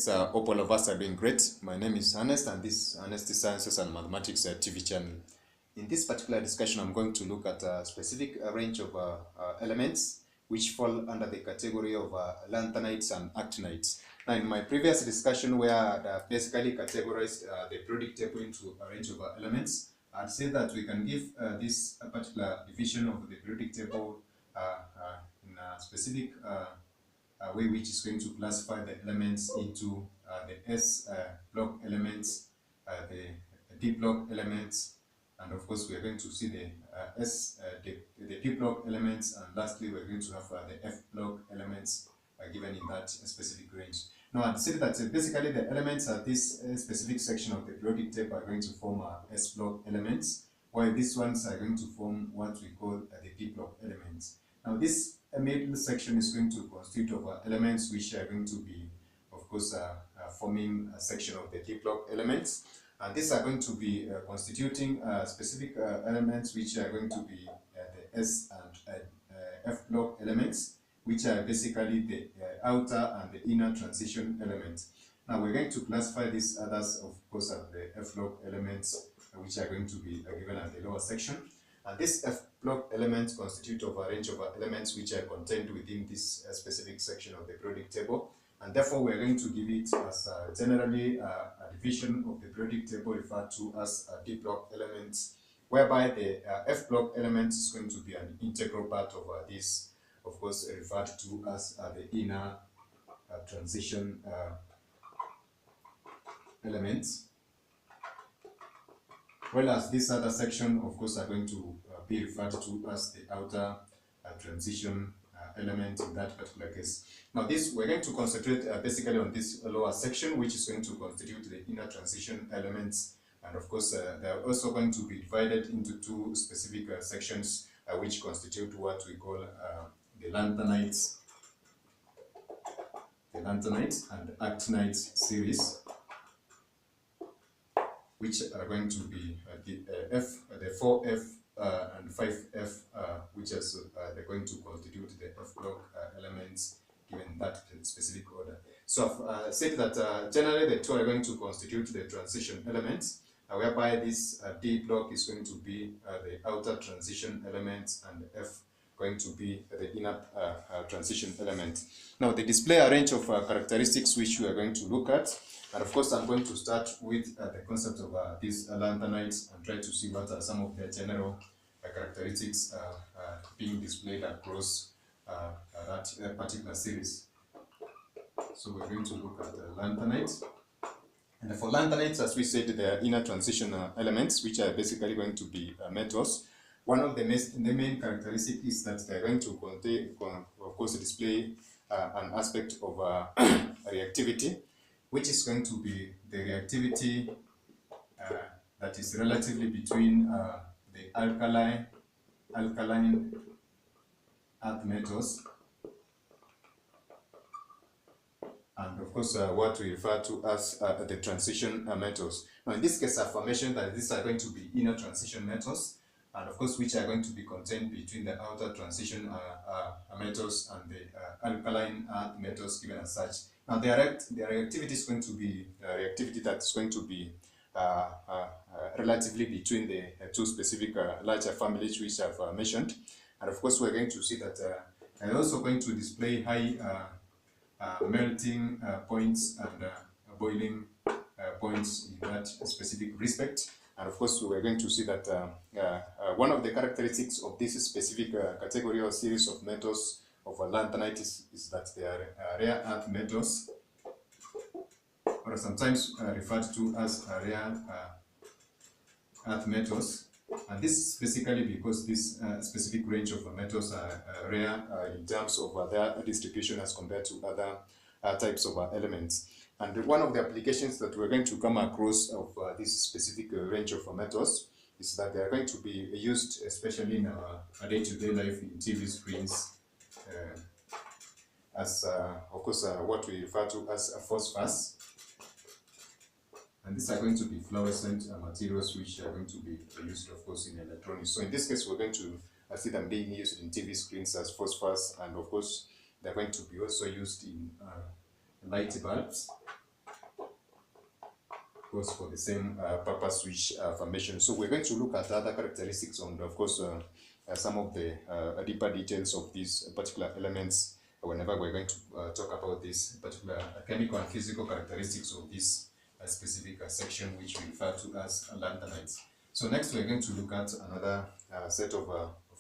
Hope all of us are doing great. My name is Ernest, and this is Ernest Sciences and Mathematics TV channel. In this particular discussion, I'm going to look at a specific range of elements which fall under the category of lanthanides and actinides. Now, in my previous discussion, where I basically categorized the periodic table into a range of elements, I'd say that we can give this particular division of the periodic table in a specific way which is going to classify the elements into the S block elements, the D block elements, and of course we are going to see the P block elements, and lastly we're going to have the F block elements given in that specific range. Now I'd say that basically the elements of this specific section of the periodic table are going to form S block elements, while these ones are going to form what we call the P block elements. Now this middle section is going to constitute of elements which are going to be, of course, forming a section of the D block elements, and these are going to be constituting specific elements which are going to be the S and F block elements, which are basically the outer and the inner transition elements. Now we're going to classify these others, of course, as the F block elements, which are going to be given at the lower section. And this F block elements constitute of a range of elements which are contained within this specific section of the periodic table, and therefore we're going to give it as generally a division of the periodic table referred to as D block elements, whereby the F block element is going to be an integral part of this, of course, referred to as the inner transition elements. Whereas this other section, of course, are going to be referred to as the outer transition element in that particular case. Now we're going to concentrate basically on this lower section, which is going to constitute the inner transition elements. And of course, they are also going to be divided into two specific sections, which constitute what we call the lanthanides and actinides series, which are going to be the 4F and 5F, which are they're going to constitute the F block elements given that specific order. So I've said that generally the two are going to constitute the transition elements, whereby this D block is going to be the outer transition element, and F going to be the inner transition element. Now they display a range of characteristics which we are going to look at. And of course, I'm going to start with the concept of these lanthanides and try to see what are some of their general characteristics being displayed across that particular series. So we're going to look at the lanthanides. And for lanthanides, as we said, they are inner transition elements, which are basically going to be metals. One of the main characteristics is that they're going to contain, of course, display an aspect of reactivity, which is going to be the reactivity that is relatively between the alkaline earth metals and of course what we refer to as the transition metals. Now in this case, I've mentioned that these are going to be inner transition metals, and of course which are going to be contained between the outer transition metals and the alkaline earth metals given as such. Now their reactivity is going to be reactivity that's going to be relatively between the two specific larger families which I've mentioned. And of course we're going to see that they're also going to display high melting points and boiling points in that specific respect. And of course we're going to see that one of the characteristics of this specific category or series of metals of lanthanide is that they are rare earth metals, or sometimes referred to as rare earth metals. And this is basically because this specific range of metals are rare in terms of their distribution as compared to other types of elements. And one of the applications that we're going to come across of this specific range of metals is that they are going to be used especially in our day-to-day life in TV screens, as of course what we refer to as phosphors, and these are going to be fluorescent materials which are going to be used, of course, in electronics. So in this case, we're going to see them being used in TV screens as phosphors, and of course they're going to be also used in light bulbs, course, for the same purpose which I've mentioned. So we're going to look at other characteristics and, of course, some of the deeper details of these particular elements whenever we're going to talk about this particular chemical and physical characteristics of this specific section, which we refer to as lanthanides. So next we're going to look at another set of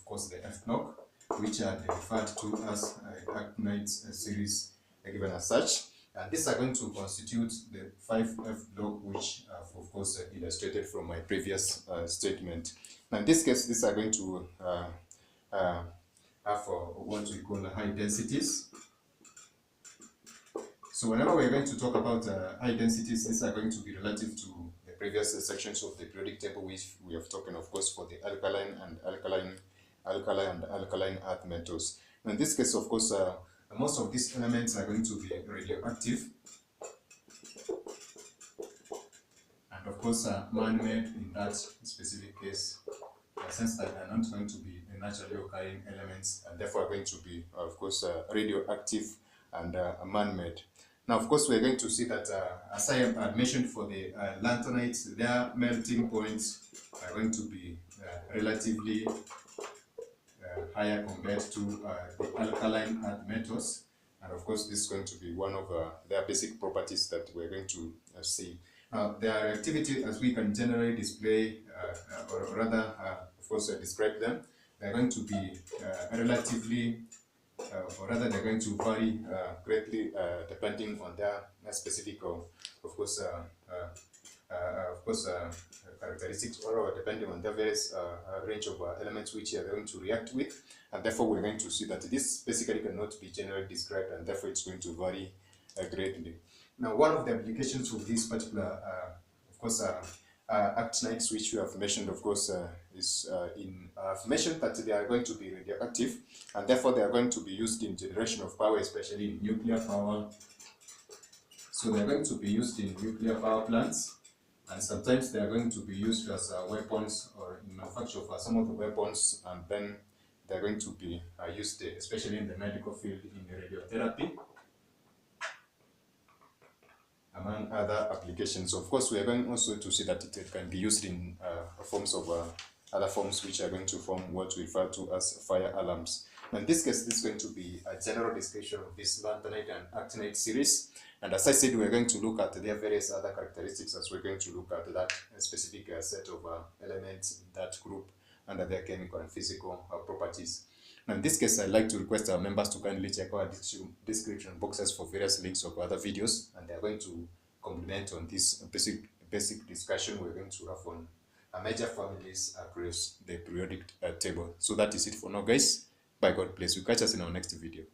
course, the F block, which are referred to as Actinides series given as such. And these are going to constitute the 5F block, which I've of course illustrated from my previous statement. Now in this case, these are going to have what we call high densities. So whenever we're going to talk about high densities, these are going to be relative to the previous sections of the periodic table, which we have talked, of course, for the alkaline and alkaline earth metals. Now in this case, of course, most of these elements are going to be radioactive, and of course man-made in that specific case, in the sense that they are not going to be naturally occurring elements, and therefore are going to be, of course, radioactive and man-made. Now, of course, we're going to see that, as I have mentioned for the lanthanides, their melting points are going to be relatively higher compared to the alkaline earth metals. And of course, this is going to be one of their basic properties that we're going to see. Their activity, as we can generally display, or rather, of course, describe them, they're going to be relatively, or rather, they're going to vary greatly depending on their specific, of course, characteristics, or depending on the various range of elements which are going to react with, and therefore we're going to see that this basically cannot be generally described, and therefore it's going to vary greatly. Now, one of the applications of this particular, of course, actinides, which we have mentioned, of course, is I've mentioned that they are going to be radioactive, and therefore they are going to be used in generation of power, especially in nuclear power. So they are going to be used in nuclear power plants, and sometimes they are going to be used as weapons, or in manufacture of some of the weapons, and then they are going to be used, especially in the medical field, in radiotherapy, among other applications. Of course, we are going also to see that it can be used in forms of other forms which are going to form what we refer to as fire alarms. Now, in this case, this is going to be a general description of this lanthanide and actinide series. And as I said, we're going to look at their various other characteristics, as we're going to look at that specific set of elements in that group under their chemical and physical properties. Now, in this case, I'd like to request our members to kindly check our description boxes for various links of other videos, and they're going to complement on this basic discussion we're going to have on major families across the periodic table. So that is it for now, guys. By God bless you. Catch us in our next video.